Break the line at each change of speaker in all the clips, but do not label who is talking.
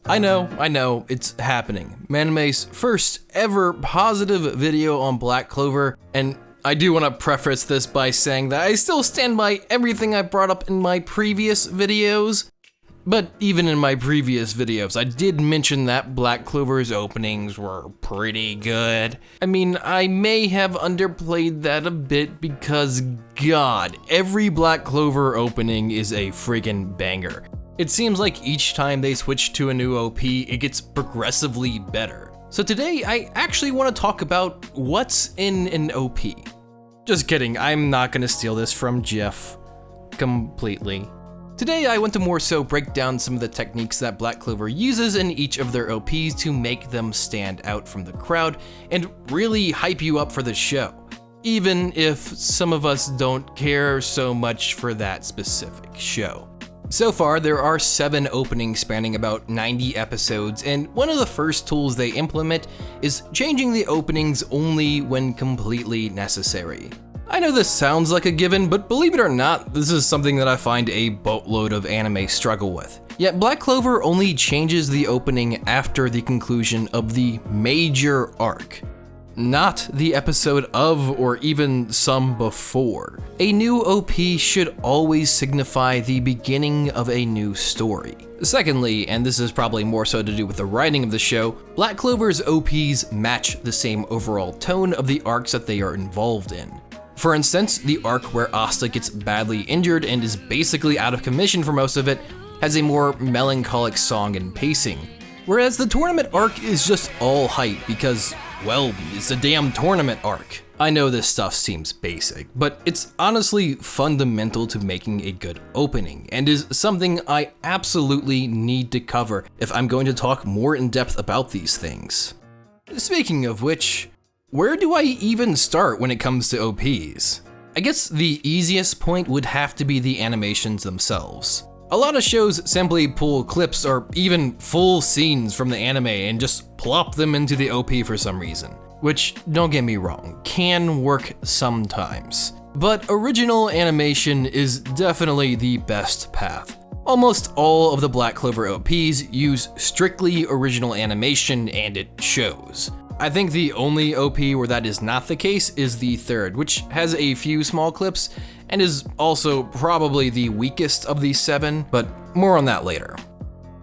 I know, it's happening. Manime's first ever positive video on Black Clover, and I do want to preface this by saying that I still stand by everything I brought up in my previous videos. But even in my previous videos, I did mention that Black Clover's openings were pretty good. I mean, I may have underplayed that a bit because, God, every Black Clover opening is a friggin' banger. It seems like each time they switch to a new OP, it gets progressively better. So today, I actually want to talk about what's in an OP. Just kidding, I'm not gonna steal this from Jeff completely. Today, I want to more so break down some of the techniques that Black Clover uses in each of their OPs to make them stand out from the crowd and really hype you up for the show, even if some of us don't care so much for that specific show. So far, there are 7 openings spanning about 90 episodes, and one of the first tools they implement is changing the openings only when completely necessary. I know this sounds like a given, but believe it or not, this is something that I find a boatload of anime struggle with. Yet Black Clover only changes the opening after the conclusion of the major arc, not the episode of or even some before. A new OP should always signify the beginning of a new story. Secondly, and this is probably more so to do with the writing of the show, Black Clover's OPs match the same overall tone of the arcs that they are involved in. For instance, the arc where Asta gets badly injured and is basically out of commission for most of it has a more melancholic song and pacing, whereas the tournament arc is just all hype because, well, it's a damn tournament arc. I know this stuff seems basic, but it's honestly fundamental to making a good opening, and is something I absolutely need to cover if I'm going to talk more in depth about these things. Speaking of which, where do I even start when it comes to OPs? I guess the easiest point would have to be the animations themselves. A lot of shows simply pull clips or even full scenes from the anime and just plop them into the OP for some reason, which, don't get me wrong, can work sometimes. But original animation is definitely the best path. Almost all of the Black Clover OPs use strictly original animation, and it shows. I think the only OP where that is not the case is the third, which has a few small clips and is also probably the weakest of these 7, but more on that later.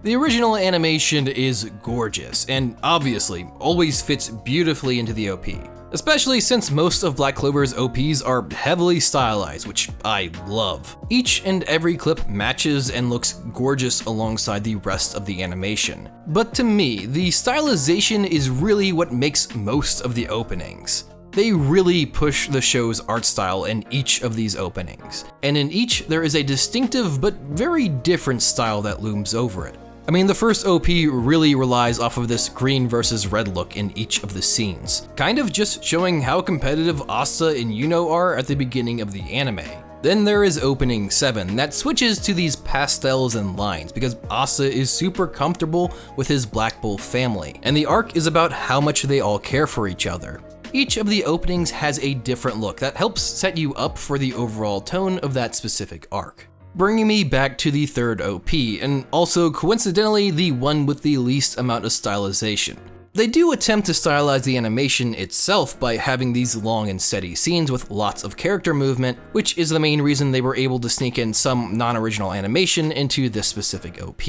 The original animation is gorgeous and obviously always fits beautifully into the OP, especially since most of Black Clover's OPs are heavily stylized, which I love. Each and every clip matches and looks gorgeous alongside the rest of the animation. But to me, the stylization is really what makes most of the openings. They really push the show's art style in each of these openings, and in each there is a distinctive but very different style that looms over it. I mean, the first OP really relies off of this green versus red look in each of the scenes, kind of just showing how competitive Asta and Yuno are at the beginning of the anime. Then there is opening 7 that switches to these pastels and lines because Asta is super comfortable with his Black Bull family, and the arc is about how much they all care for each other. Each of the openings has a different look that helps set you up for the overall tone of that specific arc. Bringing me back to the third OP, and also coincidentally the one with the least amount of stylization. They do attempt to stylize the animation itself by having these long and steady scenes with lots of character movement, which is the main reason they were able to sneak in some non-original animation into this specific OP.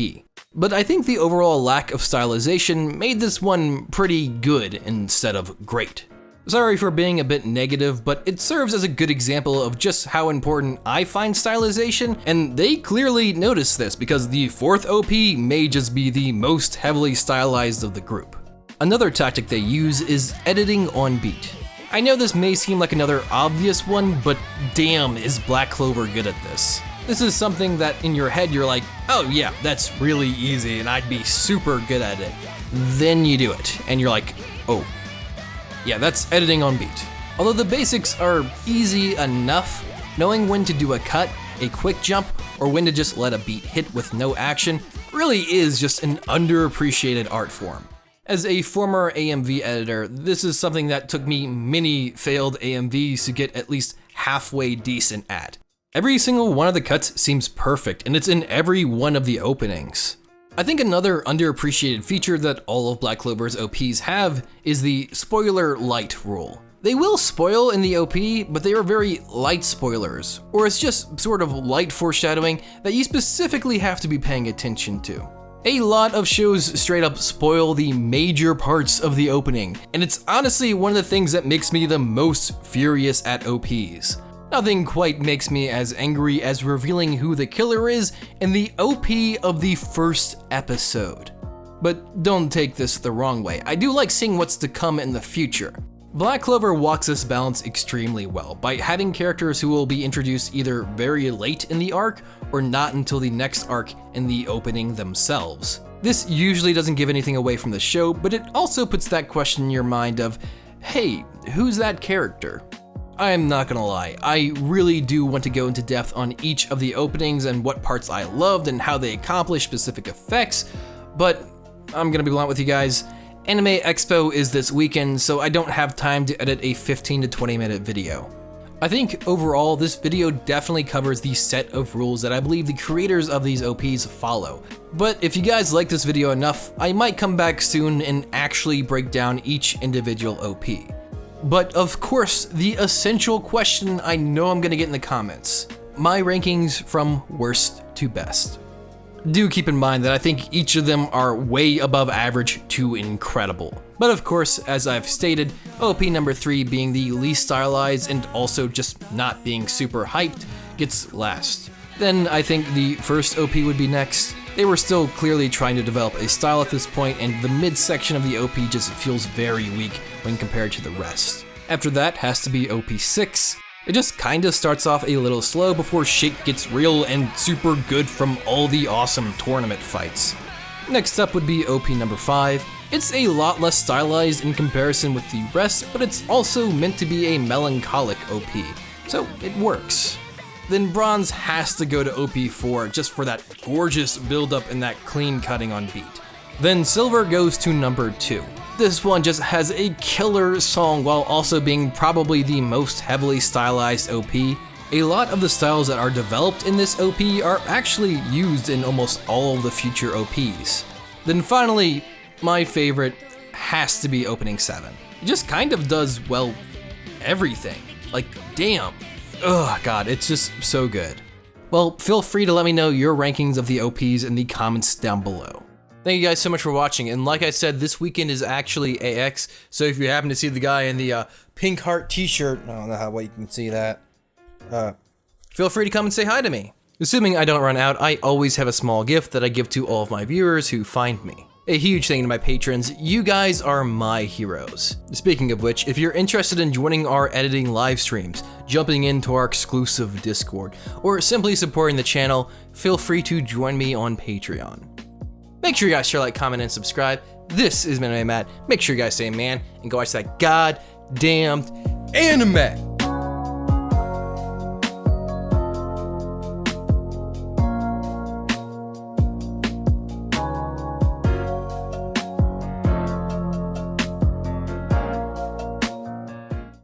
But I think the overall lack of stylization made this one pretty good instead of great. Sorry for being a bit negative, but it serves as a good example of just how important I find stylization, and they clearly notice this because the fourth OP may just be the most heavily stylized of the group. Another tactic they use is editing on beat. I know this may seem like another obvious one, but damn is Black Clover good at this. This is something that in your head you're like, oh yeah, that's really easy and I'd be super good at it. Then you do it, and you're like, oh. Yeah, that's editing on beat. Although the basics are easy enough, knowing when to do a cut, a quick jump, or when to just let a beat hit with no action really is just an underappreciated art form. As a former AMV editor, this is something that took me many failed AMVs to get at least halfway decent at. Every single one of the cuts seems perfect, and it's in every one of the openings. I think another underappreciated feature that all of Black Clover's OPs have is the spoiler light rule. They will spoil in the OP, but they are very light spoilers, or it's just sort of light foreshadowing that you specifically have to be paying attention to. A lot of shows straight up spoil the major parts of the opening, and it's honestly one of the things that makes me the most furious at OPs. Nothing quite makes me as angry as revealing who the killer is in the OP of the first episode. But don't take this the wrong way, I do like seeing what's to come in the future. Black Clover walks this balance extremely well by having characters who will be introduced either very late in the arc or not until the next arc in the opening themselves. This usually doesn't give anything away from the show, but it also puts that question in your mind of, hey, who's that character? I'm not gonna lie, I really do want to go into depth on each of the openings and what parts I loved and how they accomplish specific effects, but I'm gonna be blunt with you guys. Anime Expo is this weekend, so I don't have time to edit a 15 to 20 minute video. I think overall, this video definitely covers the set of rules that I believe the creators of these OPs follow. But if you guys like this video enough, I might come back soon and actually break down each individual OP. But of course, the essential question I know I'm gonna get in the comments. My rankings from worst to best. Do keep in mind that I think each of them are way above average to incredible. But of course, as I've stated, OP number 3 being the least stylized and also just not being super hyped gets last. Then I think the first OP would be next. They were still clearly trying to develop a style at this point, and the midsection of the OP just feels very weak when compared to the rest. After that has to be OP 6. It just kinda starts off a little slow before shit gets real and super good from all the awesome tournament fights. Next up would be OP number 5. It's a lot less stylized in comparison with the rest, but it's also meant to be a melancholic OP, so it works. Then bronze has to go to OP 4 just for that gorgeous build-up and that clean cutting on beat. Then silver goes to number 2. This one just has a killer song while also being probably the most heavily stylized OP. A lot of the styles that are developed in this OP are actually used in almost all of the future OPs. Then finally, my favorite has to be opening 7. It just kind of does, well, everything. Like, damn. Ugh, God, it's just so good. Well, feel free to let me know your rankings of the OPs in the comments down below. Thank you guys so much for watching, and like I said, this weekend is actually AX, so if you happen to see the guy in the pink heart t-shirt, I don't know how well you can see that, feel free to come and say hi to me. Assuming I don't run out, I always have a small gift that I give to all of my viewers who find me. A huge thank you to my patrons, you guys are my heroes. Speaking of which, if you're interested in joining our editing live streams, jumping into our exclusive Discord, or simply supporting the channel, feel free to join me on Patreon. Make sure you guys share, like, comment, and subscribe. This is Manime Matt. Make sure you guys stay man and go watch that goddamned anime.